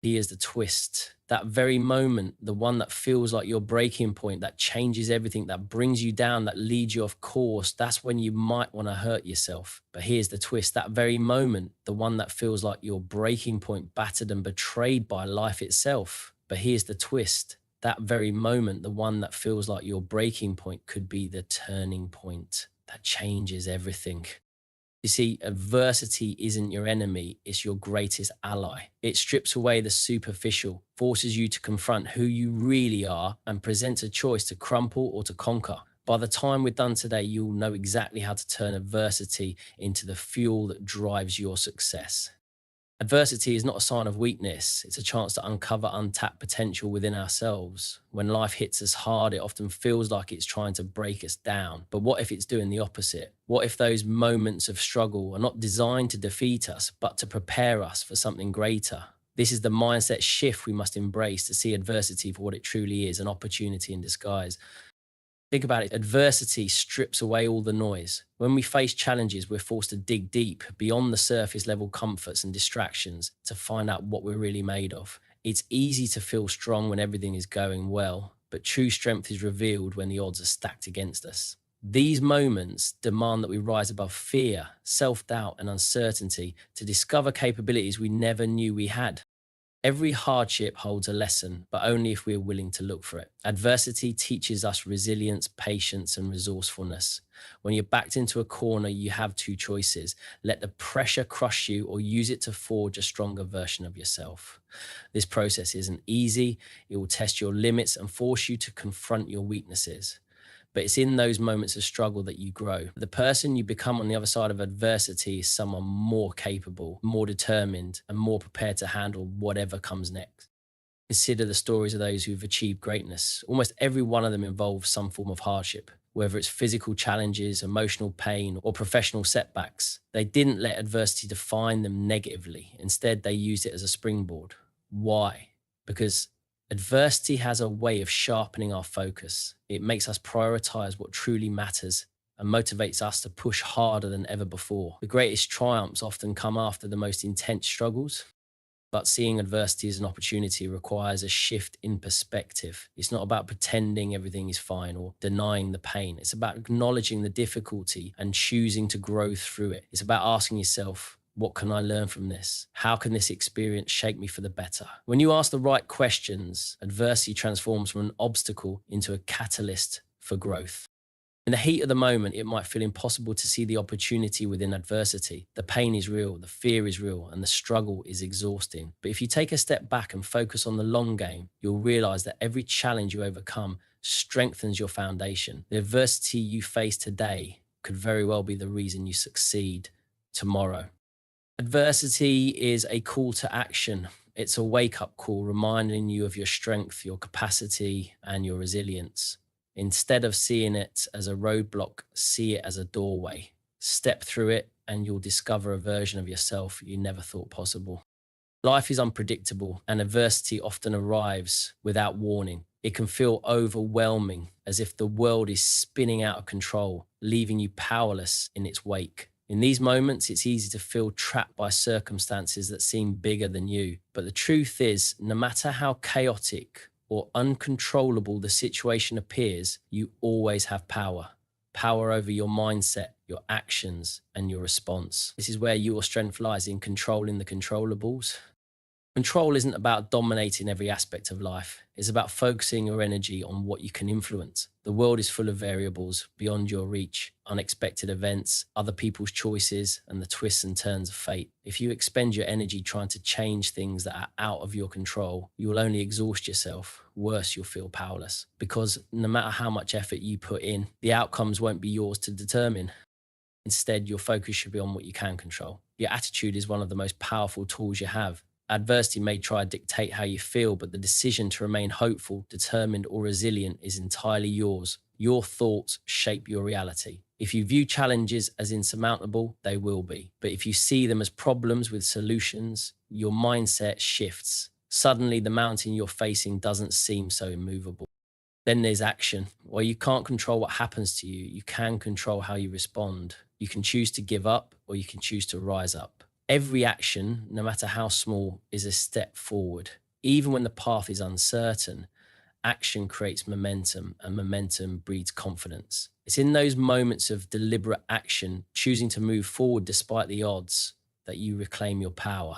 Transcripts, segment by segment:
Here's the twist. That very moment, the one that feels like your breaking point, that changes everything, that brings you down, that leads you off course, that's when you might want to hurt yourself. But here's the twist. That very moment, the one that feels like your breaking point, battered and betrayed by life itself. But here's the twist. That very moment, the one that feels like your breaking point, could be the turning point that changes everything. You see, adversity isn't your enemy, it's your greatest ally. It strips away the superficial, forces you to confront who you really are, and presents a choice to crumple or to conquer. By the time we're done today, you'll know exactly how to turn adversity into the fuel that drives your success. Adversity is not a sign of weakness, it's a chance to uncover untapped potential within ourselves. When life hits us hard, it often feels like it's trying to break us down. But what if it's doing the opposite? What if those moments of struggle are not designed to defeat us, but to prepare us for something greater? This is the mindset shift we must embrace to see adversity for what it truly is, an opportunity in disguise. Think about it. Adversity strips away all the noise. When we face challenges, we're forced to dig deep beyond the surface level comforts and distractions to find out what we're really made of. It's easy to feel strong when everything is going well, but true strength is revealed when the odds are stacked against us. These moments demand that we rise above fear, self doubt, and uncertainty to discover capabilities we never knew we had. Every hardship holds a lesson, but only if we're willing to look for it. Adversity teaches us resilience, patience, and resourcefulness. When you're backed into a corner, you have two choices: let the pressure crush you or use it to forge a stronger version of yourself. This process isn't easy. It will test your limits and force you to confront your weaknesses. But it's in those moments of struggle that you grow. The person you become on the other side of adversity is someone more capable, more determined, and more prepared to handle whatever comes next. Consider the stories of those who've achieved greatness. Almost every one of them involves some form of hardship, whether it's physical challenges, emotional pain, or professional setbacks. They didn't let adversity define them negatively. Instead, they used it as a springboard. Why? Because adversity has a way of sharpening our focus. It makes us prioritize what truly matters and motivates us to push harder than ever before. The greatest triumphs often come after the most intense struggles, but seeing adversity as an opportunity requires a shift in perspective. It's not about pretending everything is fine or denying the pain. It's about acknowledging the difficulty and choosing to grow through it. It's about asking yourself, what can I learn from this? How can this experience shape me for the better? When you ask the right questions, adversity transforms from an obstacle into a catalyst for growth. In the heat of the moment, it might feel impossible to see the opportunity within adversity. The pain is real, the fear is real, and the struggle is exhausting. But if you take a step back and focus on the long game, you'll realize that every challenge you overcome strengthens your foundation. The adversity you face today could very well be the reason you succeed tomorrow. Adversity is a call to action. It's a wake up call reminding you of your strength, your capacity, and your resilience. Instead of seeing it as a roadblock, see it as a doorway. Step through it, and you'll discover a version of yourself you never thought possible. Life is unpredictable, and adversity often arrives without warning. It can feel overwhelming, as if the world is spinning out of control, leaving you powerless in its wake. In these moments, it's easy to feel trapped by circumstances that seem bigger than you. But the truth is, no matter how chaotic or uncontrollable the situation appears, you always have power. Power over your mindset, your actions, and your response. This is where your strength lies, in controlling the controllables. Control isn't about dominating every aspect of life. It's about focusing your energy on what you can influence. The world is full of variables beyond your reach, unexpected events, other people's choices, and the twists and turns of fate. If you expend your energy trying to change things that are out of your control, you will only exhaust yourself. Worse, you'll feel powerless. Because no matter how much effort you put in, the outcomes won't be yours to determine. Instead, your focus should be on what you can control. Your attitude is one of the most powerful tools you have. Adversity may try to dictate how you feel, but the decision to remain hopeful, determined, or resilient is entirely yours. Your thoughts shape your reality. If you view challenges as insurmountable, they will be. But if you see them as problems with solutions, your mindset shifts. Suddenly, the mountain you're facing doesn't seem so immovable. Then there's action. While you can't control what happens to you, you can control how you respond. You can choose to give up, or you can choose to rise up. Every action, no matter how small, is a step forward. Even when the path is uncertain, action creates momentum and momentum breeds confidence. It's in those moments of deliberate action, choosing to move forward despite the odds, that you reclaim your power.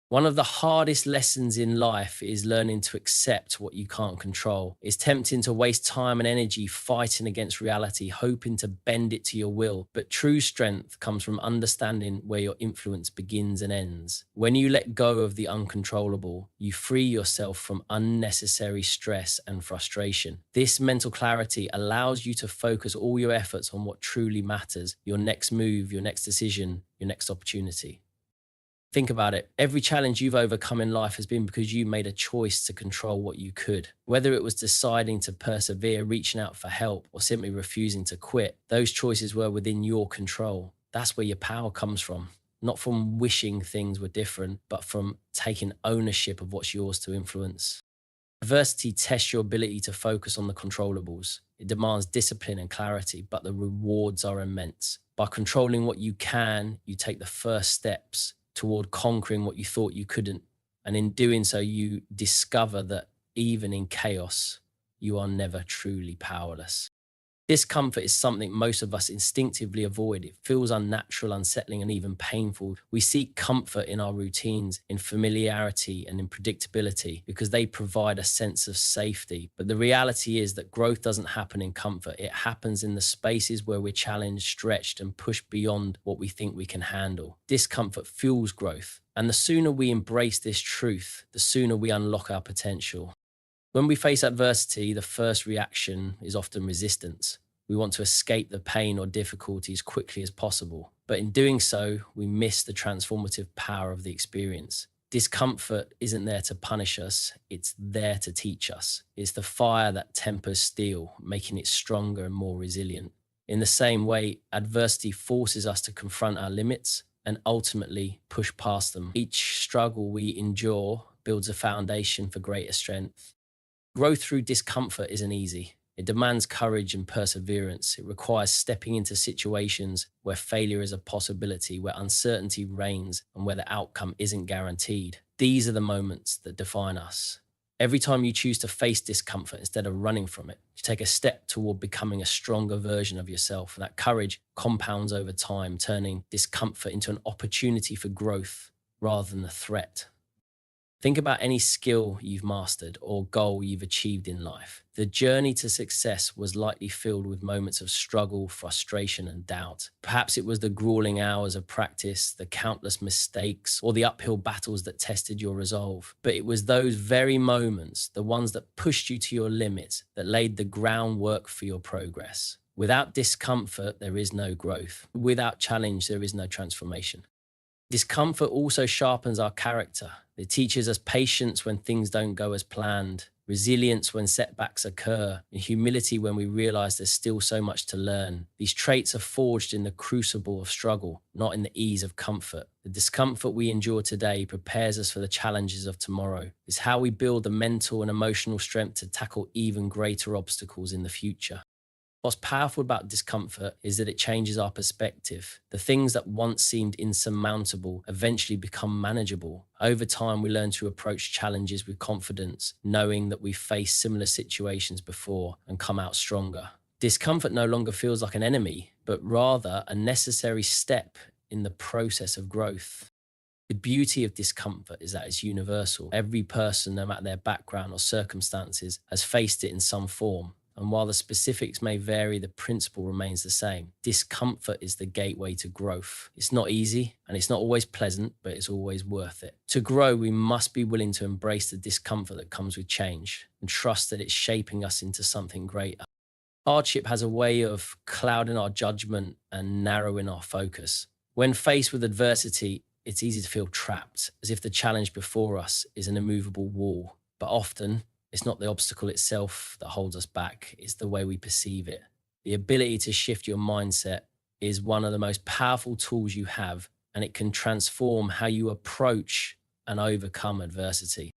One of the hardest lessons in life is learning to accept what you can't control. It's tempting to waste time and energy fighting against reality, hoping to bend it to your will. But true strength comes from understanding where your influence begins and ends. When you let go of the uncontrollable, you free yourself from unnecessary stress and frustration. This mental clarity allows you to focus all your efforts on what truly matters: your next move, your next decision, your next opportunity. Think about it. Every challenge you've overcome in life has been because you made a choice to control what you could. Whether it was deciding to persevere, reaching out for help, or simply refusing to quit, those choices were within your control. That's where your power comes from. Not from wishing things were different, but from taking ownership of what's yours to influence. Adversity tests your ability to focus on the controllables. It demands discipline and clarity, but the rewards are immense. By controlling what you can, you take the first steps toward conquering what you thought you couldn't. And in doing so, you discover that even in chaos, you are never truly powerless. Discomfort is something most of us instinctively avoid. It feels unnatural, unsettling, and even painful. We seek comfort in our routines, in familiarity, and in predictability because they provide a sense of safety. But the reality is that growth doesn't happen in comfort. It happens in the spaces where we're challenged, stretched, and pushed beyond what we think we can handle. Discomfort fuels growth. And the sooner we embrace this truth, the sooner we unlock our potential. When we face adversity, the first reaction is often resistance. We want to escape the pain or difficulty as quickly as possible. But in doing so, we miss the transformative power of the experience. Discomfort isn't there to punish us, it's there to teach us. It's the fire that tempers steel, making it stronger and more resilient. In the same way, adversity forces us to confront our limits and ultimately push past them. Each struggle we endure builds a foundation for greater strength. Growth through discomfort isn't easy. It demands courage and perseverance. It requires stepping into situations where failure is a possibility, where uncertainty reigns, and where the outcome isn't guaranteed. These are the moments that define us. Every time you choose to face discomfort instead of running from it, you take a step toward becoming a stronger version of yourself. And that courage compounds over time, turning discomfort into an opportunity for growth rather than a threat. Think about any skill you've mastered or goal you've achieved in life. The journey to success was likely filled with moments of struggle, frustration, and doubt. Perhaps it was the grueling hours of practice, the countless mistakes, or the uphill battles that tested your resolve. But it was those very moments, the ones that pushed you to your limits, that laid the groundwork for your progress. Without discomfort, there is no growth. Without challenge, there is no transformation. Discomfort also sharpens our character. It teaches us patience when things don't go as planned, resilience when setbacks occur, and humility when we realize there's still so much to learn. These traits are forged in the crucible of struggle, not in the ease of comfort. The discomfort we endure today prepares us for the challenges of tomorrow. It's how we build the mental and emotional strength to tackle even greater obstacles in the future. What's powerful about discomfort is that it changes our perspective. The things that once seemed insurmountable eventually become manageable. Over time, we learn to approach challenges with confidence, knowing that we've faced similar situations before and come out stronger. Discomfort no longer feels like an enemy, but rather a necessary step in the process of growth. The beauty of discomfort is that it's universal. Every person, no matter their background or circumstances, has faced it in some form. And while the specifics may vary, the principle remains the same. Discomfort is the gateway to growth. It's not easy and it's not always pleasant, but it's always worth it. To grow, we must be willing to embrace the discomfort that comes with change and trust that it's shaping us into something greater. Hardship has a way of clouding our judgment and narrowing our focus. When faced with adversity, it's easy to feel trapped, as if the challenge before us is an immovable wall. But often, it's not the obstacle itself that holds us back, it's the way we perceive it. The ability to shift your mindset is one of the most powerful tools you have, and it can transform how you approach and overcome adversity.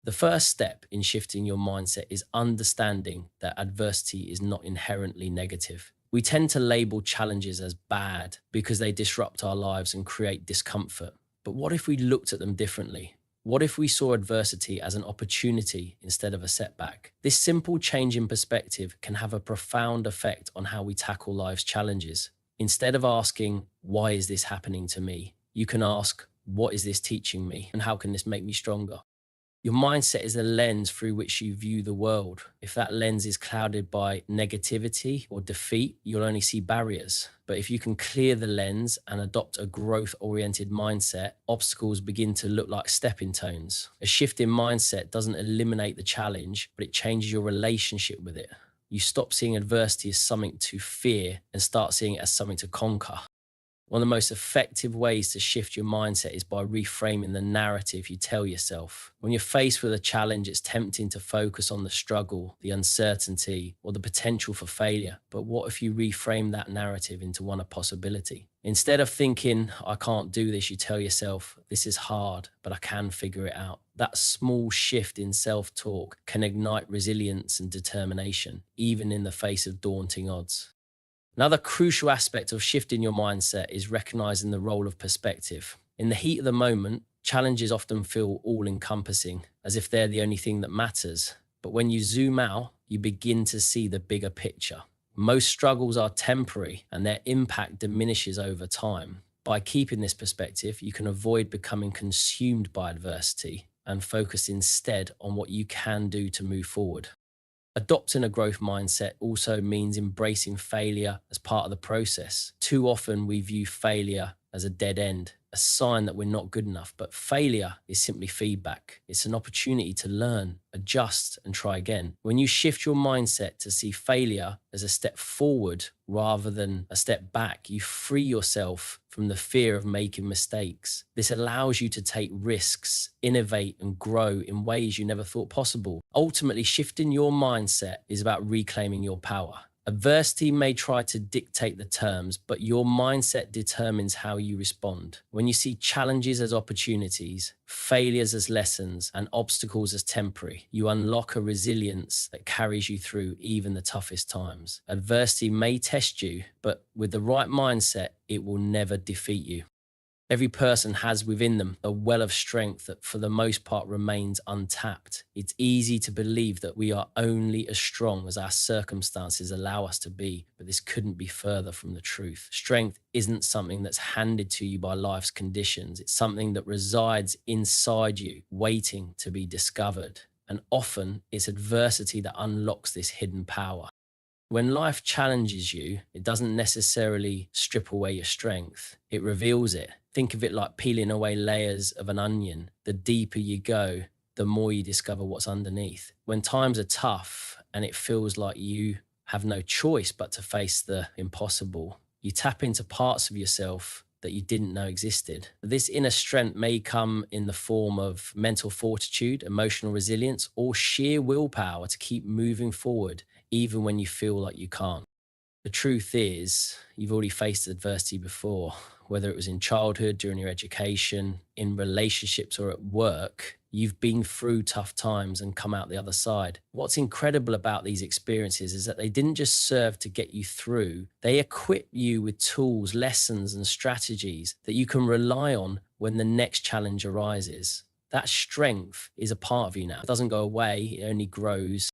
The first step in shifting your mindset is understanding that adversity is not inherently negative. We tend to label challenges as bad because they disrupt our lives and create discomfort. But what if we looked at them differently? What if we saw adversity as an opportunity instead of a setback? This simple change in perspective can have a profound effect on how we tackle life's challenges. Instead of asking, why is this happening to me? You can ask, what is this teaching me? And how can this make me stronger? Your mindset is the lens through which you view the world. If that lens is clouded by negativity or defeat, you'll only see barriers. But if you can clear the lens and adopt a growth-oriented mindset, obstacles begin to look like stepping stones. A shift in mindset doesn't eliminate the challenge, but it changes your relationship with it. You stop seeing adversity as something to fear and start seeing it as something to conquer. One of the most effective ways to shift your mindset is by reframing the narrative you tell yourself. When you're faced with a challenge, it's tempting to focus on the struggle, the uncertainty, or the potential for failure. But what if you reframe that narrative into one of possibility? Instead of thinking, I can't do this, you tell yourself, this is hard, but I can figure it out. That small shift in self-talk can ignite resilience and determination, even in the face of daunting odds. Another crucial aspect of shifting your mindset is recognizing the role of perspective. In the heat of the moment, challenges often feel all-encompassing, as if they're the only thing that matters. But when you zoom out, you begin to see the bigger picture. Most struggles are temporary, and their impact diminishes over time. By keeping this perspective, you can avoid becoming consumed by adversity and focus instead on what you can do to move forward. Adopting a growth mindset also means embracing failure as part of the process. Too often we view failure as a dead end, a sign that we're not good enough, but failure is simply feedback. It's an opportunity to learn, adjust, and try again. When you shift your mindset to see failure as a step forward rather than a step back, you free yourself from the fear of making mistakes. This allows you to take risks, innovate, and grow in ways you never thought possible. Ultimately, shifting your mindset is about reclaiming your power. Adversity may try to dictate the terms, but your mindset determines how you respond. When you see challenges as opportunities, failures as lessons, and obstacles as temporary, you unlock a resilience that carries you through even the toughest times. Adversity may test you, but with the right mindset, it will never defeat you. Every person has within them a well of strength that for the most part remains untapped. It's easy to believe that we are only as strong as our circumstances allow us to be, but this couldn't be further from the truth. Strength isn't something that's handed to you by life's conditions. It's something that resides inside you, waiting to be discovered. And often it's adversity that unlocks this hidden power. When life challenges you, it doesn't necessarily strip away your strength. It reveals it. Think of it like peeling away layers of an onion. The deeper you go, the more you discover what's underneath. When times are tough and it feels like you have no choice but to face the impossible, you tap into parts of yourself that you didn't know existed. This inner strength may come in the form of mental fortitude, emotional resilience, or sheer willpower to keep moving forward, even when you feel like you can't. The truth is, you've already faced adversity before, whether it was in childhood, during your education, in relationships, or at work. You've been through tough times and come out the other side. What's incredible about these experiences is that they didn't just serve to get you through, they equip you with tools, lessons, and strategies that you can rely on when the next challenge arises. That strength is a part of you now. It doesn't go away, it only grows.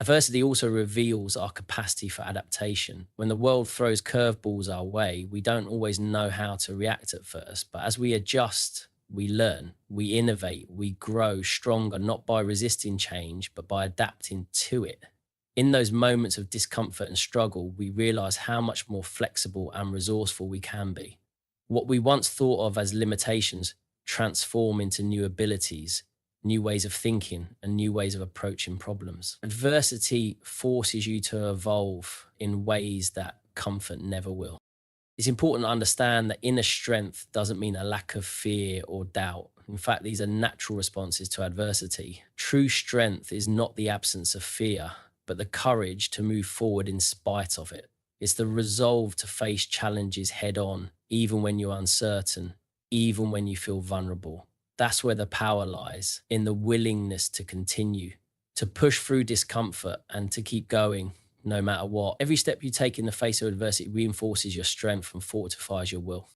Adversity also reveals our capacity for adaptation. When the world throws curveballs our way, we don't always know how to react at first, but as we adjust, we learn, we innovate, we grow stronger, not by resisting change, but by adapting to it. In those moments of discomfort and struggle, we realize how much more flexible and resourceful we can be. What we once thought of as limitations transform into new abilities, new ways of thinking, and new ways of approaching problems. Adversity forces you to evolve in ways that comfort never will. It's important to understand that inner strength doesn't mean a lack of fear or doubt. In fact, these are natural responses to adversity. True strength is not the absence of fear, but the courage to move forward in spite of it. It's the resolve to face challenges head on, even when you're uncertain, even when you feel vulnerable. That's where the power lies, in the willingness to continue, to push through discomfort and to keep going no matter what. Every step you take in the face of adversity reinforces your strength and fortifies your will.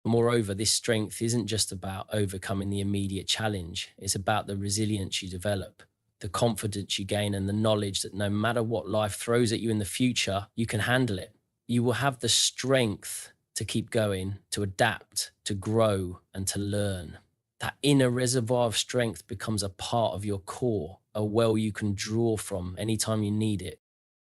Moreover, this strength isn't just about overcoming the immediate challenge, it's about the resilience you develop, the confidence you gain, and the knowledge that no matter what life throws at you in the future, you can handle it. You will have the strength to keep going, to adapt, to grow, and to learn. That inner reservoir of strength becomes a part of your core, a well you can draw from anytime you need it.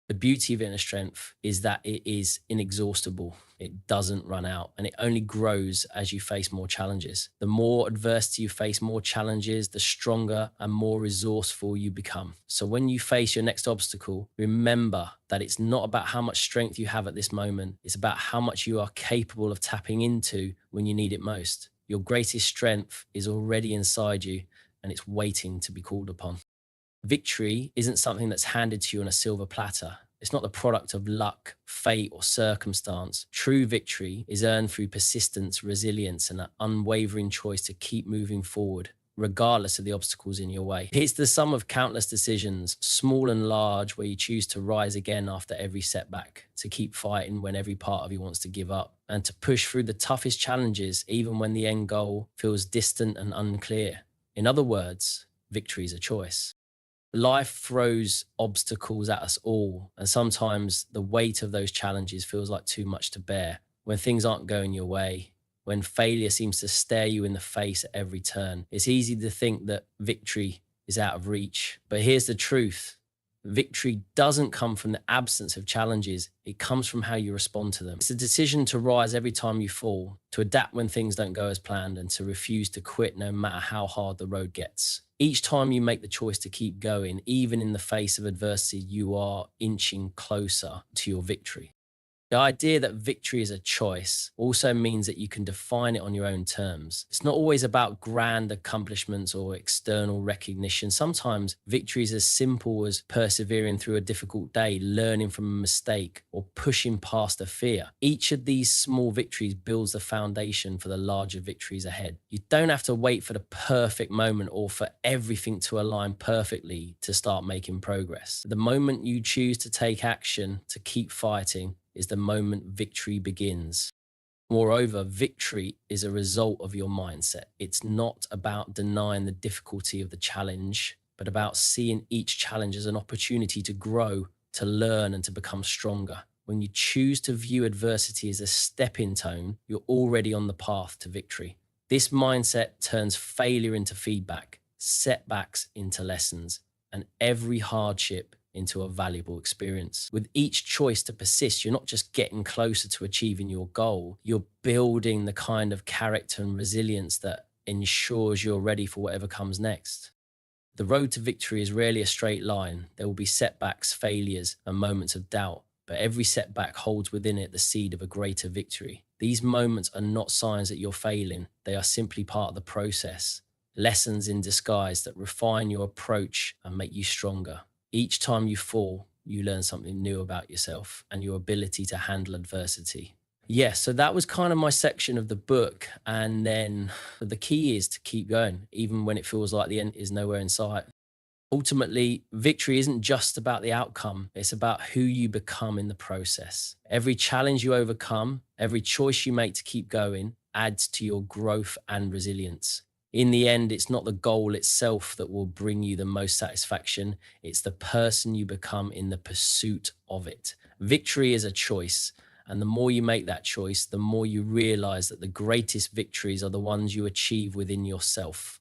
The beauty of inner strength is that it is inexhaustible. It doesn't run out, and it only grows as you face more challenges. The more adversity you face, more challenges, the stronger and more resourceful you become. So when you face your next obstacle, remember that it's not about how much strength you have at this moment. It's about how much you are capable of tapping into when you need it most. Your greatest strength is already inside you, and it's waiting to be called upon. Victory isn't something that's handed to you on a silver platter. It's not the product of luck, fate, or circumstance. True victory is earned through persistence, resilience, and an unwavering choice to keep moving forward, regardless of the obstacles in your way. It's the sum of countless decisions, small and large, where you choose to rise again after every setback, to keep fighting when every part of you wants to give up, and to push through the toughest challenges, even when the end goal feels distant and unclear. In other words, victory is a choice. Life throws obstacles at us all, and sometimes the weight of those challenges feels like too much to bear. When things aren't going your way, when failure seems to stare you in the face at every turn, it's easy to think that victory is out of reach. But here's the truth. Victory doesn't come from the absence of challenges. It comes from how you respond to them. It's a decision to rise every time you fall, to adapt when things don't go as planned, and to refuse to quit no matter how hard the road gets. Each time you make the choice to keep going, even in the face of adversity, you are inching closer to your victory. The idea that victory is a choice also means that you can define it on your own terms. It's not always about grand accomplishments or external recognition. Sometimes victory is as simple as persevering through a difficult day, learning from a mistake, or pushing past a fear. Each of these small victories builds the foundation for the larger victories ahead. You don't have to wait for the perfect moment or for everything to align perfectly to start making progress. The moment you choose to take action, to keep fighting, is the moment victory begins. Moreover, victory is a result of your mindset. It's not about denying the difficulty of the challenge, but about seeing each challenge as an opportunity to grow, to learn, and to become stronger. When you choose to view adversity as a stepping stone, you're already on the path to victory. This mindset turns failure into feedback, setbacks into lessons, and every hardship into a valuable experience. With each choice to persist, you're not just getting closer to achieving your goal, you're building the kind of character and resilience that ensures you're ready for whatever comes next. The road to victory is rarely a straight line. There will be setbacks, failures, and moments of doubt, but every setback holds within it the seed of a greater victory. These moments are not signs that you're failing, they are simply part of the process. Lessons in disguise that refine your approach and make you stronger. Each time you fall, you learn something new about yourself and your ability to handle adversity. Yeah, so that was kind of my section of the book. And then the key is to keep going, even when it feels like the end is nowhere in sight. Ultimately, victory isn't just about the outcome, it's about who you become in the process. Every challenge you overcome, every choice you make to keep going, adds to your growth and resilience. In the end, it's not the goal itself that will bring you the most satisfaction. It's the person you become in the pursuit of it. Victory is a choice. And the more you make that choice, the more you realize that the greatest victories are the ones you achieve within yourself.